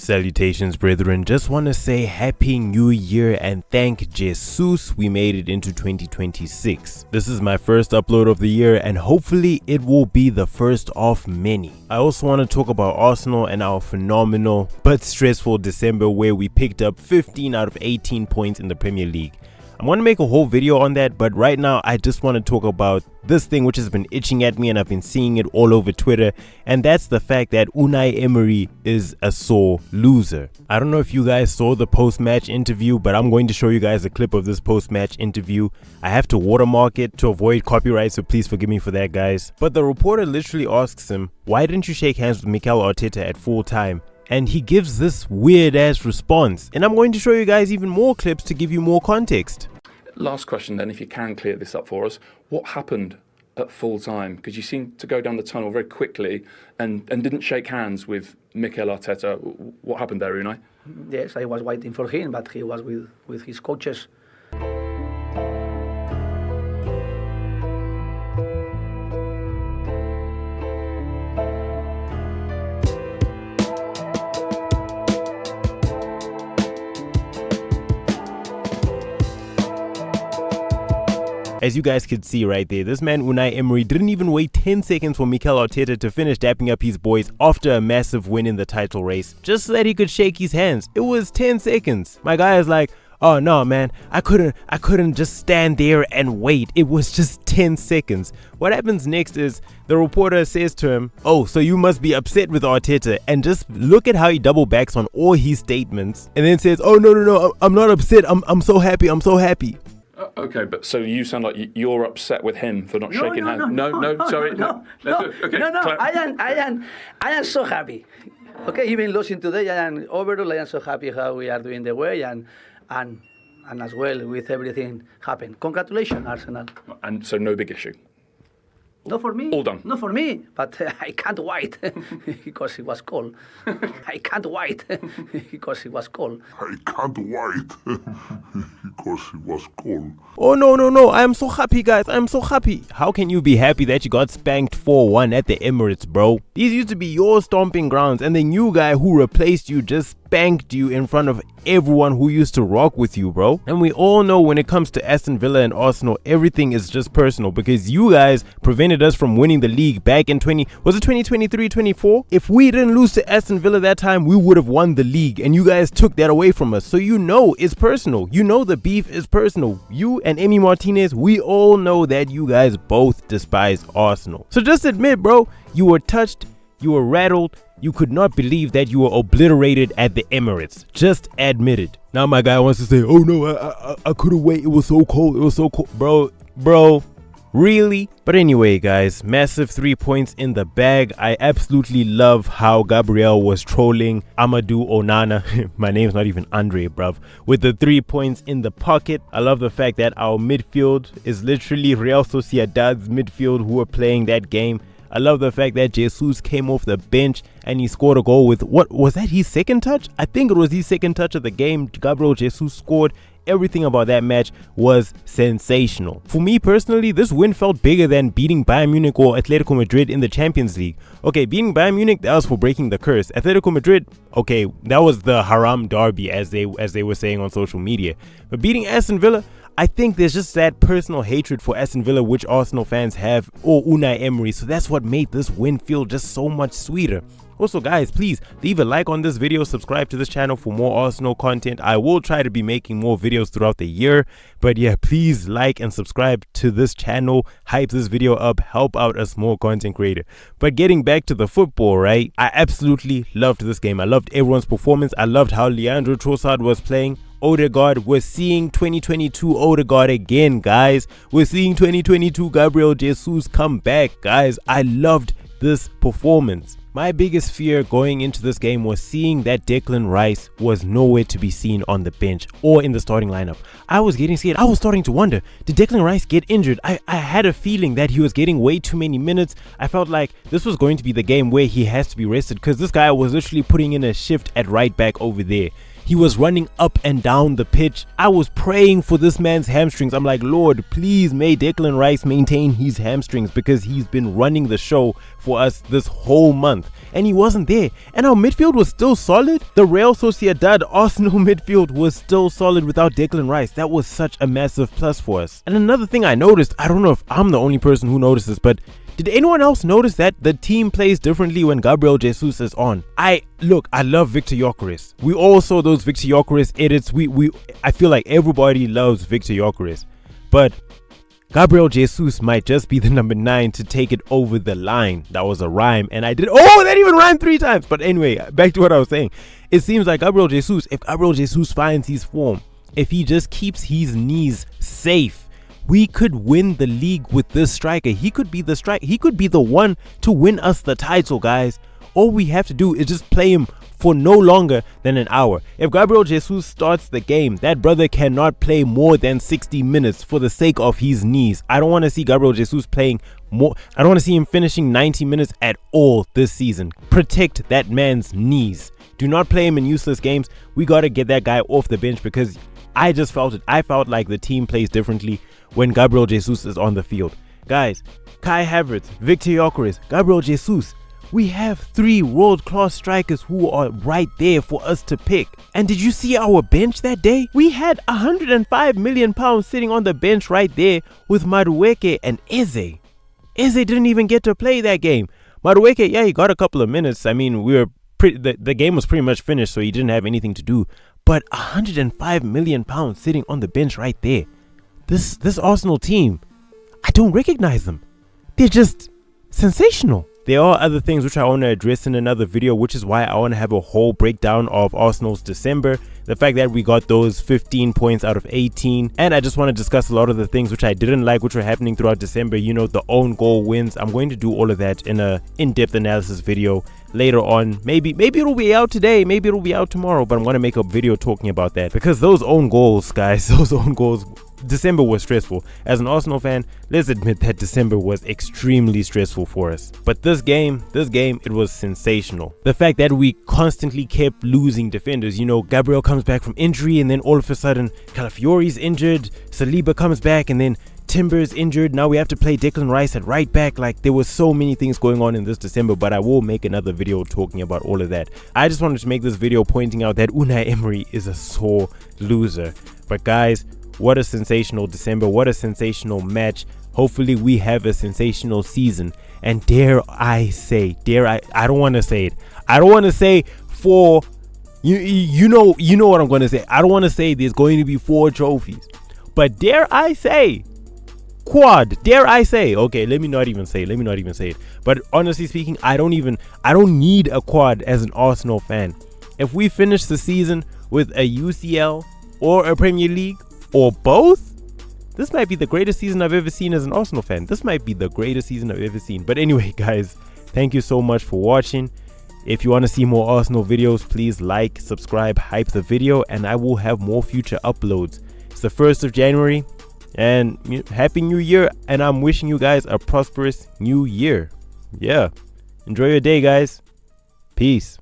Salutations, brethren. Just want to say Happy New Year and thank Jesus we made it into 2026. This is my first upload of the year and hopefully it will be the first of many. I also want to talk about Arsenal and our phenomenal but stressful December where we picked up 15 out of 18 points in the Premier League. I'm going to make a whole video on that, but right now I just want to talk about this thing which has been itching at me and I've been seeing it all over Twitter, and that's the fact that Unai Emery is a sore loser. I don't know if you guys saw the post-match interview, but I'm going to show you guys a clip of this post-match interview. I have to watermark it to avoid copyright, so please forgive me for that, guys. But the reporter literally asks him, why didn't you shake hands with Mikel Arteta at full time? And he gives this weird ass response, and I'm going to show you guys even more clips to give you more context. Last question then, if you can clear this up for us, what happened at full time? Because you seemed to go down the tunnel very quickly and didn't shake hands with Mikel Arteta. What happened there, Unai? Yes, I was waiting for him, but he was with his coaches. As you guys could see right there, this man Unai Emery didn't even wait 10 seconds for Mikel Arteta to finish dapping up his boys after a massive win in the title race, just so that he could shake his hands. It was 10 seconds. My guy is like, oh no man, I couldn't just stand there and wait. It was just 10 seconds. What happens next is the reporter says to him, oh, so you must be upset with Arteta, and just look at how he double backs on all his statements and then says, oh no, I'm not upset. I'm so happy. Okay, but so you sound like you're upset with him for not shaking hands. No. I am so happy. Okay, even losing today, overall I am so happy how we are doing the way and as well with everything happened. Congratulations, Arsenal. And so no big issue. Not for me. All done. Not for me, but I can't wait because it was cold. I can't wait because it was cold. Oh no, I am so happy, guys. I am so happy. How can you be happy that you got spanked 4-1 at the Emirates, bro? These used to be your stomping grounds, and the new guy who replaced you just spanked you in front of everyone who used to rock with you, bro. And we all know when it comes to Aston Villa and Arsenal, everything is just personal because you guys prevented us from winning the league back in 2023-24? If we didn't lose to Aston Villa that time, we would have won the league, and you guys took that away from us. So you know it's personal. You know the beef is personal. You and Emi Martinez, we all know that you guys both despise Arsenal. So just admit, bro, you were touched, you were rattled, you could not believe that you were obliterated at the Emirates. Just admit it. Now my guy wants to say, oh no, I couldn't wait. It was so cold. Bro, really? But anyway, guys, massive 3 points in the bag. I absolutely love how Gabriel was trolling Amadou Onana. My name's not even Andre, bruv. With the 3 points in the pocket. I love the fact that our midfield is literally Real Sociedad's midfield who were playing that game. I love the fact that Jesus came off the bench and he scored a goal with, what was that, his second touch? I think it was his second touch of the game. Gabriel Jesus scored. Everything about that match was sensational. For me personally, this win felt bigger than beating Bayern Munich or Atletico Madrid in the Champions League. Okay, beating Bayern Munich, that was for breaking the curse. Atletico Madrid, okay, that was the haram derby as they were saying on social media. But beating Aston Villa, I think there's just that personal hatred for Aston Villa which Arsenal fans have, or Unai Emery, so that's what made this win feel just so much sweeter. Also guys, please leave a like on this video, subscribe to this channel for more Arsenal content. I will try to be making more videos throughout the year, but yeah, please like and subscribe to this channel, hype this video up, help out a small content creator. But getting back to the football, right, I absolutely loved this game. I loved everyone's performance. I loved how Leandro Trossard was playing. Odegaard, we're seeing 2022 Odegaard again, guys. We're seeing 2022 Gabriel Jesus come back, guys. I loved this performance. My biggest fear going into this game was seeing that Declan Rice was nowhere to be seen on the bench or in the starting lineup. I was getting scared. I was starting to wonder, did Declan Rice get injured? I had a feeling that he was getting way too many minutes. I felt like this was going to be the game where he has to be rested because this guy was literally putting in a shift at right back over there. He was running up and down the pitch. I was praying for this man's hamstrings. I'm like, Lord, please may Declan Rice maintain his hamstrings, because he's been running the show for us this whole month. And he wasn't there. And our midfield was still solid. The Real Sociedad Arsenal midfield was still solid without Declan Rice. That was such a massive plus for us. And another thing I noticed, I don't know if I'm the only person who noticed this, but did anyone else notice that the team plays differently when Gabriel Jesus is on? I love Victor Gyökeres. We all saw those Victor Gyökeres edits. I feel like everybody loves Victor Gyökeres. But Gabriel Jesus might just be the number 9 to take it over the line. That was a rhyme, and that even rhymed 3 times. But anyway, back to what I was saying. It seems like if Gabriel Jesus finds his form, if he just keeps his knees safe, we could win the league with this striker. He could be the one to win us the title, guys. All we have to do is just play him for no longer than an hour. If Gabriel Jesus starts the game, that brother cannot play more than 60 minutes for the sake of his knees. I don't want to see Gabriel Jesus playing more. I don't want to see him finishing 90 minutes at all this season. Protect that man's knees. Do not play him in useless games. We got to get that guy off the bench, because I just felt it. I felt like the team plays differently when Gabriel Jesus is on the field. Guys, Kai Havertz, Victor Gyökeres, Gabriel Jesus. We have 3 world-class strikers who are right there for us to pick. And did you see our bench that day? We had £105 million sitting on the bench right there with Madueke and Eze. Eze didn't even get to play that game. Madueke, yeah, he got a couple of minutes. I mean, the game was pretty much finished, so he didn't have anything to do. But £105 million sitting on the bench right there. This Arsenal team, I don't recognize them. They're just sensational. There are other things which I want to address in another video, which is why I want to have a whole breakdown of Arsenal's December. The fact that we got those 15 points out of 18. And I just want to discuss a lot of the things which I didn't like, which were happening throughout December. You know, the own goal wins. I'm going to do all of that in a in-depth analysis video later on. Maybe it'll be out today. Maybe it'll be out tomorrow. But I'm going to make a video talking about that. Because those own goals, guys, December was stressful. As an Arsenal fan, let's admit that December was extremely stressful for us. But this game, it was sensational. The fact that we constantly kept losing defenders. You know, Gabriel comes back from injury, and then all of a sudden, Calafiori's injured, Saliba comes back, and then Timber's injured. Now we have to play Declan Rice at right back. Like, there were so many things going on in this December, but I will make another video talking about all of that. I just wanted to make this video pointing out that Unai Emery is a sore loser. But guys, what a sensational December. What a sensational match. Hopefully we have a sensational season. And dare I say, I don't want to say it. I don't want to say for, you know what I'm going to say. I don't want to say there's going to be 4 trophies. But dare I say, quad. Dare I say, okay, let me not even say it. But honestly speaking, I don't need a quad as an Arsenal fan. If we finish the season with a UCL or a Premier League, or both, this might be the greatest season I've ever seen as an Arsenal fan. This might be the greatest season I've ever seen. But anyway, guys, thank you so much for watching. If you want to see more Arsenal videos, please like, subscribe, hype the video, and I will have more future uploads. It's the 1st of January, and Happy New Year, and I'm wishing you guys a prosperous new year. Yeah. Enjoy your day, guys. Peace.